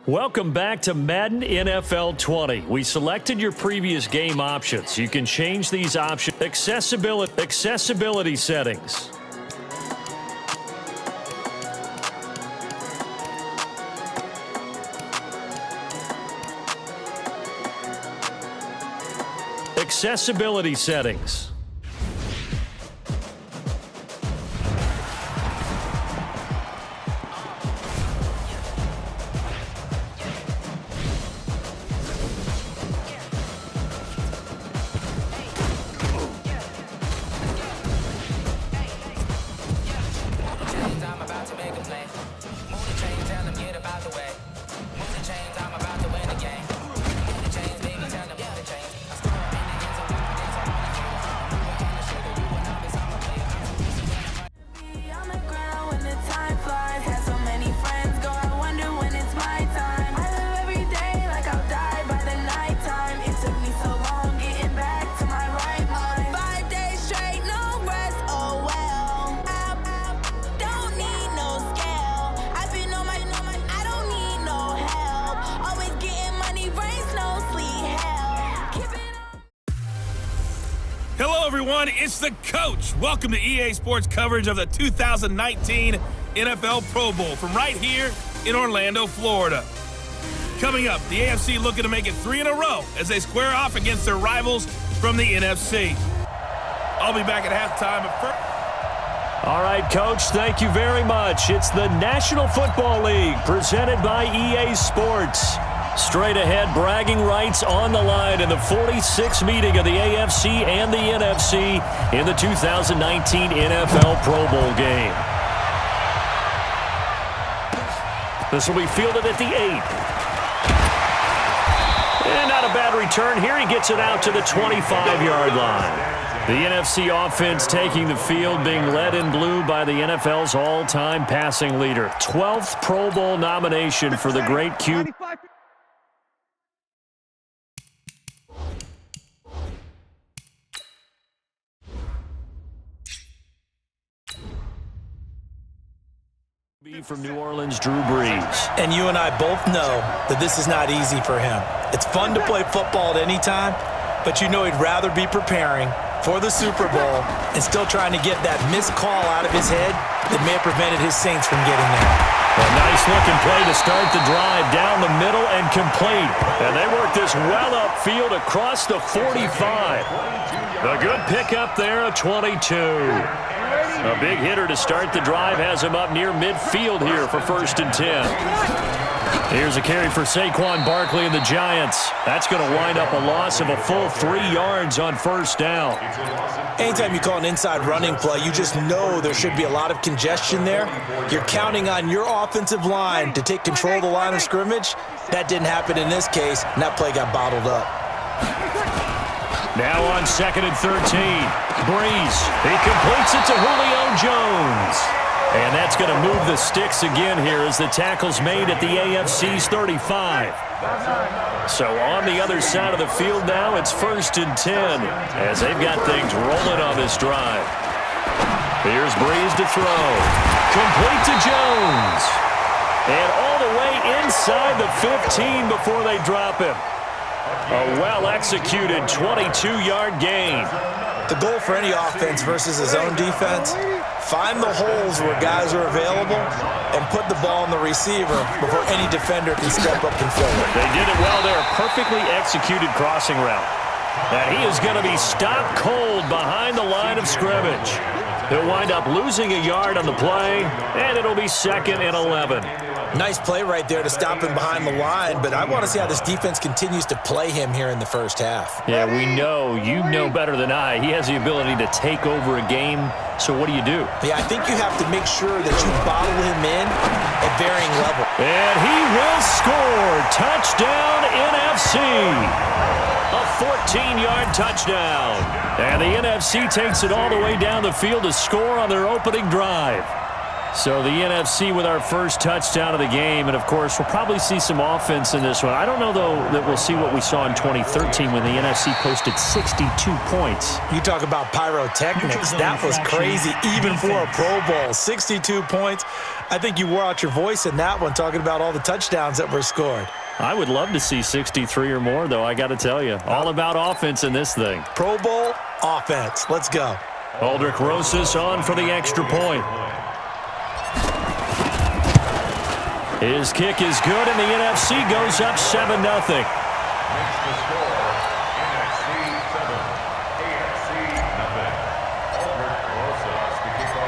Welcome back to Madden NFL 20. We selected your previous game options. You can change these options. Accessibility settings. Accessibility settings. Hello, everyone. It's the coach. Welcome to EA Sports coverage of the 2019 NFL Pro Bowl from right here in Orlando, Florida. Coming up, the AFC looking to make it 3 in a row as they square off against their rivals from the NFC. I'll be back at halftime. All right, Coach, thank you very much. It's the National Football League presented by EA Sports. Straight ahead, bragging rights on the line in the 46th meeting of the AFC and the NFC in the 2019 NFL Pro Bowl game. This will be fielded at the 8. And not a bad return here. He gets it out to the 25-yard line. The NFC offense taking the field, being led in blue by the NFL's all-time passing leader. 12th Pro Bowl nomination for the great QB. From New Orleans, Drew Brees. And you and I both know that this is not easy for him. It's fun to play football at any time, but you know he'd rather be preparing for the Super Bowl and still trying to get that missed call out of his head that may have prevented his Saints from getting there. A nice-looking play to start the drive down the middle and complete. And they work this well upfield across the 45. A good pickup there, a 22. A big hitter to start the drive has him up near midfield here for 1st and 10. Here's a carry for Saquon Barkley and the Giants. That's going to wind up a loss of a full 3 yards on 1st down. Anytime you call an inside running play, you just know there should be a lot of congestion there. You're counting on your offensive line to take control of the line of scrimmage. That didn't happen in this case, and that play got bottled up. Now on 2nd and 13, Brees. He completes it to Julio Jones. And that's going to move the sticks again here as the tackle's made at the AFC's 35. So on the other side of the field now, it's 1st and 10 as they've got things rolling on this drive. Here's Brees to throw. Complete to Jones. And all the way inside the 15 before they drop him. A well-executed 22-yard gain. The goal for any offense versus his own defense, find the holes where guys are available and put the ball on the receiver before any defender can step up and fill it. They did it well there. Perfectly executed crossing route. And he is going to be stopped cold behind the line of scrimmage. He'll wind up losing a yard on the play, and it'll be 2nd and 11. Nice play right there to stop him behind the line, but I want to see how this defense continues to play him here in the 1st half. Yeah, we know. You know better than I. He has the ability to take over a game, so what do you do? Yeah, I think you have to make sure that you bottle him in at varying levels. And he will score. Touchdown, NFC. A 14-yard touchdown. And the NFC takes it all the way down the field to score on their opening drive. So the NFC with our first touchdown of the game, and of course we'll probably see some offense in this one. I don't know though that we'll see what we saw in 2013 when the NFC posted 62 points. You talk about pyrotechnics. That was crazy even for a Pro Bowl. 62 points. I think you wore out your voice in that one talking about all the touchdowns that were scored. I would love to see 63 or more though, I got to tell you. All about offense in this thing. Pro Bowl offense. Let's go. Aldrich Rosas on for the extra point. His kick is good, and the NFC goes up 7-0.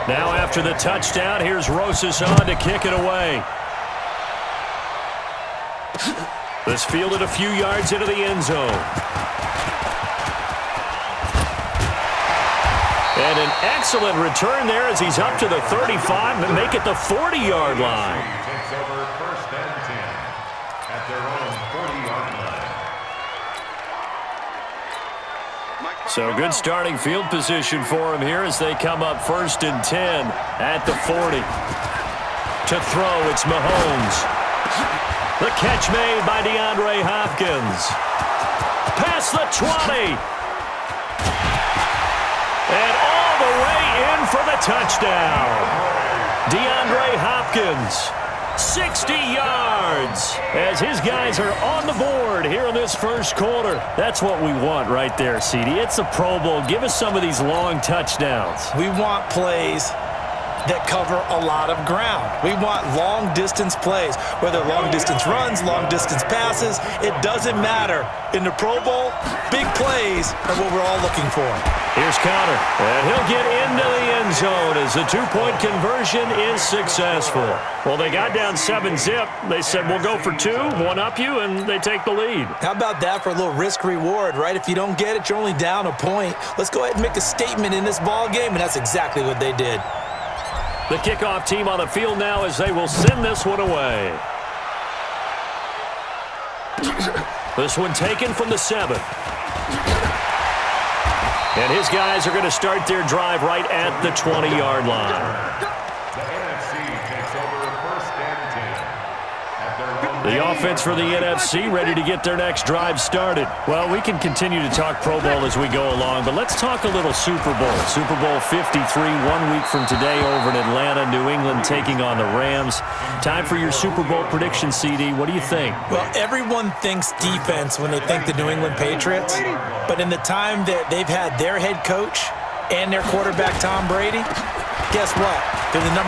Now after the touchdown, here's Rosas on to kick it away. This fielded a few yards into the end zone. And an excellent return there as he's up to the 35 and make it the 40-yard line. Takes over first and 10 at their own 40-yard line. So good starting field position for him here as they come up first and 10 at the 40. To throw, it's Mahomes. The catch made by DeAndre Hopkins. Past the 20. And all the way in for the touchdown. DeAndre Hopkins, 60 yards, as his guys are on the board here in this first quarter. That's what we want right there, CD. It's a Pro Bowl. Give us some of these long touchdowns. We want plays that cover a lot of ground. We want long-distance plays, whether long-distance runs, long-distance passes. It doesn't matter. In the Pro Bowl, big plays are what we're all looking for. Here's Conner, and he'll get into the end zone as the two-point conversion is successful. Well, they got down 7-zip. They said, we'll go for 2, one up you, and they take the lead. How about that for a little risk-reward, right? If you don't get it, you're only down a point. Let's go ahead and make a statement in this ball game, and that's exactly what they did. The kickoff team on the field now as they will send this one away. This one taken from the 7. And his guys are going to start their drive right at the 20-yard line. The NFC takes over first and 10 at their own. The offense for the NFC ready to get their next drive started. Well, we can continue to talk Pro Bowl as we go along, but let's talk a little Super Bowl. Super Bowl 53, 1 week from today over in Atlanta, New England taking on the Rams. Time for your Super Bowl prediction, CD. What do you think? Well, everyone thinks defense when they think the New England Patriots, but in the time that they've had their head coach and their quarterback, Tom Brady, guess what? They're the #1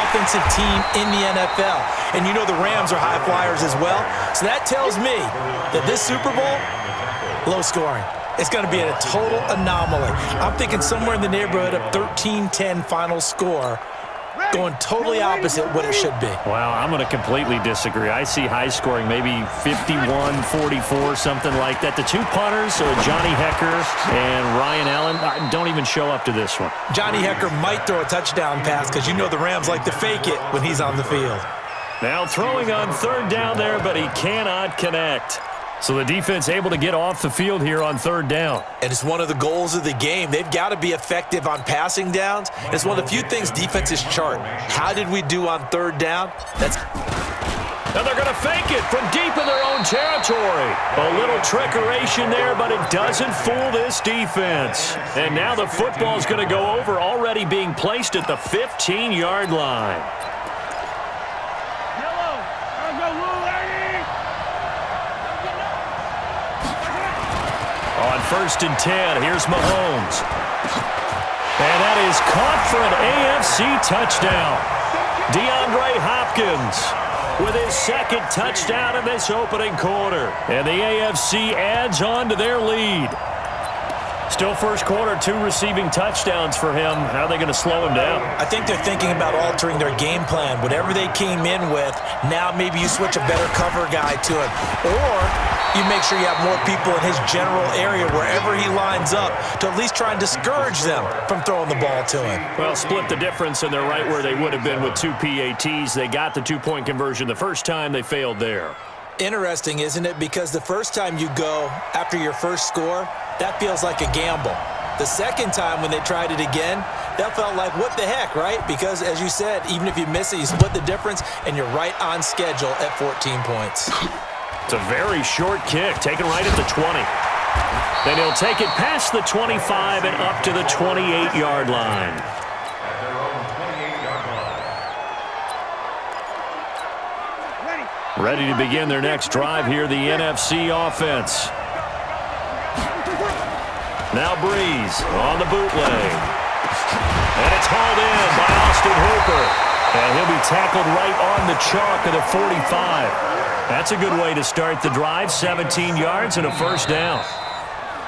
offensive team in the NFL. And you know the Rams are high flyers as well. So that tells me that this Super Bowl, low scoring. It's going to be a total anomaly. I'm thinking somewhere in the neighborhood of 13-10 final score, going totally opposite what it should be. Wow, I'm going to completely disagree. I see high scoring, maybe 51-44, something like that. The two punters, Johnny Hecker and Ryan Allen, don't even show up to this one. Johnny Hecker might throw a touchdown pass because you know the Rams like to fake it when he's on the field. Now throwing on third down there, but he cannot connect. So the defense able to get off the field here on third down. And it's one of the goals of the game. They've got to be effective on passing downs. It's one of the few things defenses chart. How did we do on third down? And they're going to fake it from deep in their own territory. A little trickeration there, but it doesn't fool this defense. And now the football is going to go over, already being placed at the 15-yard line. On first and 10, here's Mahomes. And that is caught for an AFC touchdown. DeAndre Hopkins with his second touchdown in this opening quarter. And the AFC adds on to their lead. Still first quarter, 2 receiving touchdowns for him. How are they going to slow him down? I think they're thinking about altering their game plan. Whatever they came in with, now maybe you switch a better cover guy to him. Or you make sure you have more people in his general area wherever he lines up to at least try and discourage them from throwing the ball to him. Well, split the difference, and they're right where they would have been with 2 PATs. They got the 2-point conversion the first time. They failed there. Interesting, isn't it? Because the first time you go after your first score, that feels like a gamble. The second time when they tried it again, That felt like, what the heck, right? Because, as you said, even if you miss it, you split the difference, and you're right on schedule at 14 points. It's a very short kick, taken right at the 20. Then he'll take it past the 25 and up to the 28-yard line. At their own 28-yard line. Ready to begin their next drive here, the NFC offense. Now Breeze on the bootleg. And it's hauled in by Austin Hooper. And he'll be tackled right on the chalk of the 45. That's a good way to start the drive, 17 yards and a first down.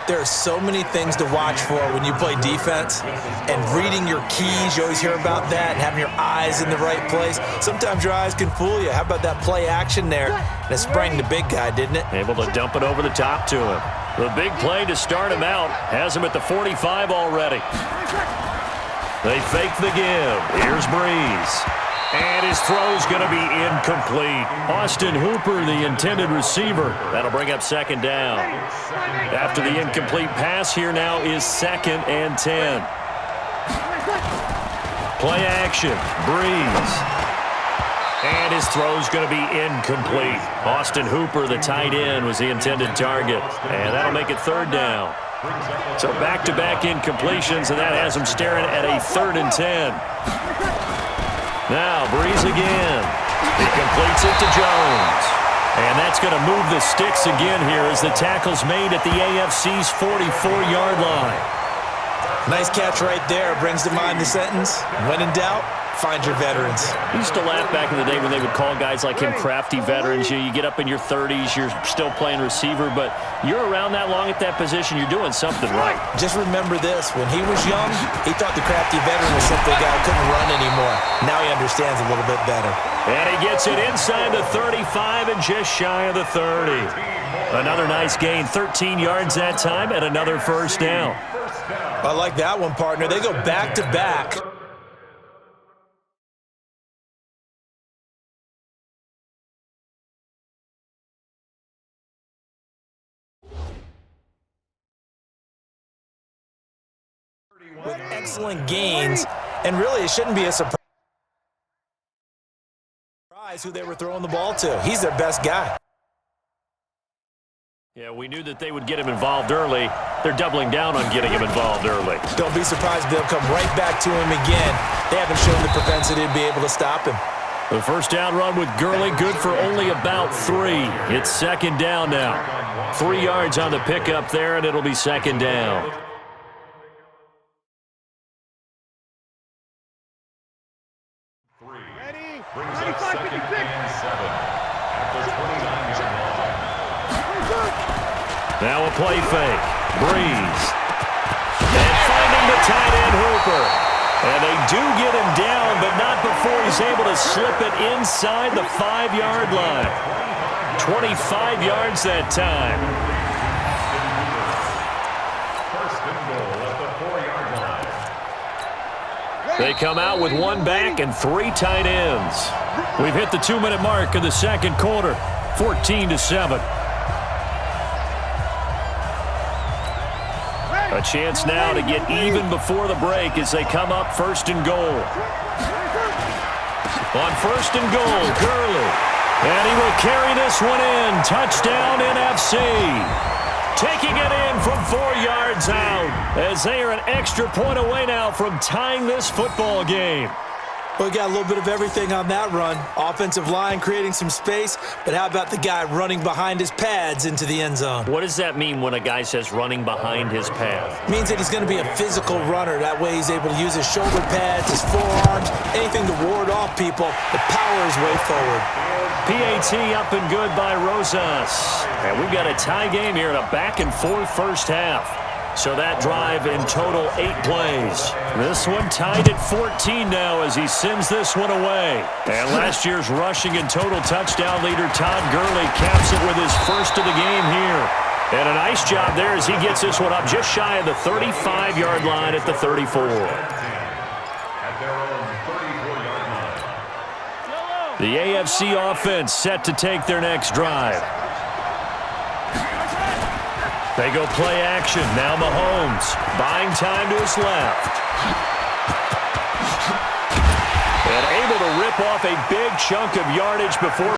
There are so many things to watch for when you play defense, and reading your keys, you always hear about that, and having your eyes in the right place. Sometimes your eyes can fool you. How about that play action there? And it sprang the big guy, didn't it? Able to dump it over the top to him. The big play to start him out has him at the 45 already. They fake the give. Here's Breeze. And his throw's going to be incomplete. Austin Hooper, the intended receiver. That'll bring up second down. After the incomplete pass, here now is 2nd and 10. Play action. Breeze. And his throw's going to be incomplete. Austin Hooper, the tight end, was the intended target. And that'll make it 3rd down. So back-to-back incompletions, and that has him staring at a 3rd and 10. Now, Breeze again. He completes it to Jones. And that's going to move the sticks again here as the tackle's made at the AFC's 44-yard line. Nice catch right there. Brings to mind the sentence, when in doubt, find your veterans. I used to laugh back in the day when they would call guys like him crafty veterans. You get up in your 30s, you're still playing receiver, but you're around that long at that position, you're doing something right. Just remember this. When he was young, he thought the crafty veteran was simply a guy who couldn't run anymore. Now he understands a little bit better. And he gets it inside the 35 and just shy of the 30. Another nice gain, 13 yards that time, and another first down. I like that one, partner. They go back-to-back. With excellent gains, and really it shouldn't be a surprise who they were throwing the ball to. He's their best guy. Yeah, we knew that they would get him involved early. They're doubling down on getting him involved early. Don't be surprised if they'll come right back to him again. They haven't shown the propensity to be able to stop him. The first down run with Gurley, good for only about 3. It's 2nd down now. 3 yards on the pickup there, and it'll be 2nd down. Brings up 2nd and 7 at the 29-yard line. Now a play fake. Breeze. And finding the tight end Hooper. And they do get him down, but not before he's able to slip it inside the 5-yard line. 25 yards that time. First and goal at the 4-yard line. They come out with 1 back and 3 tight ends. We've hit the 2-minute mark of the second quarter, 14-7. A chance now to get even before the break as they come up 1st and goal. On 1st and goal, Gurley. And he will carry this one in. Touchdown NFC. Taking it in from 4 yards out as they are an extra point away now from tying this football game. Well, we got a little bit of everything on that run. Offensive line creating some space, but how about the guy running behind his pads into the end zone? What does that mean when a guy says running behind his pad? Means that he's going to be a physical runner. That way he's able to use his shoulder pads, his forearms, anything to ward off people. The power is way forward. PAT up and good by Rosas. And we've got a tie game here in a back-and-forth first half. So that drive in total 8 plays. This one tied at 14 now as he sends this one away. And last year's rushing and total touchdown leader Todd Gurley caps it with his first of the game here. And a nice job there as he gets this one up just shy of the 35-yard line at the 34. At their own 34-yard line. The AFC offense set to take their next drive. They go play action. Now Mahomes buying time to his left. And able to rip off a big chunk of yardage before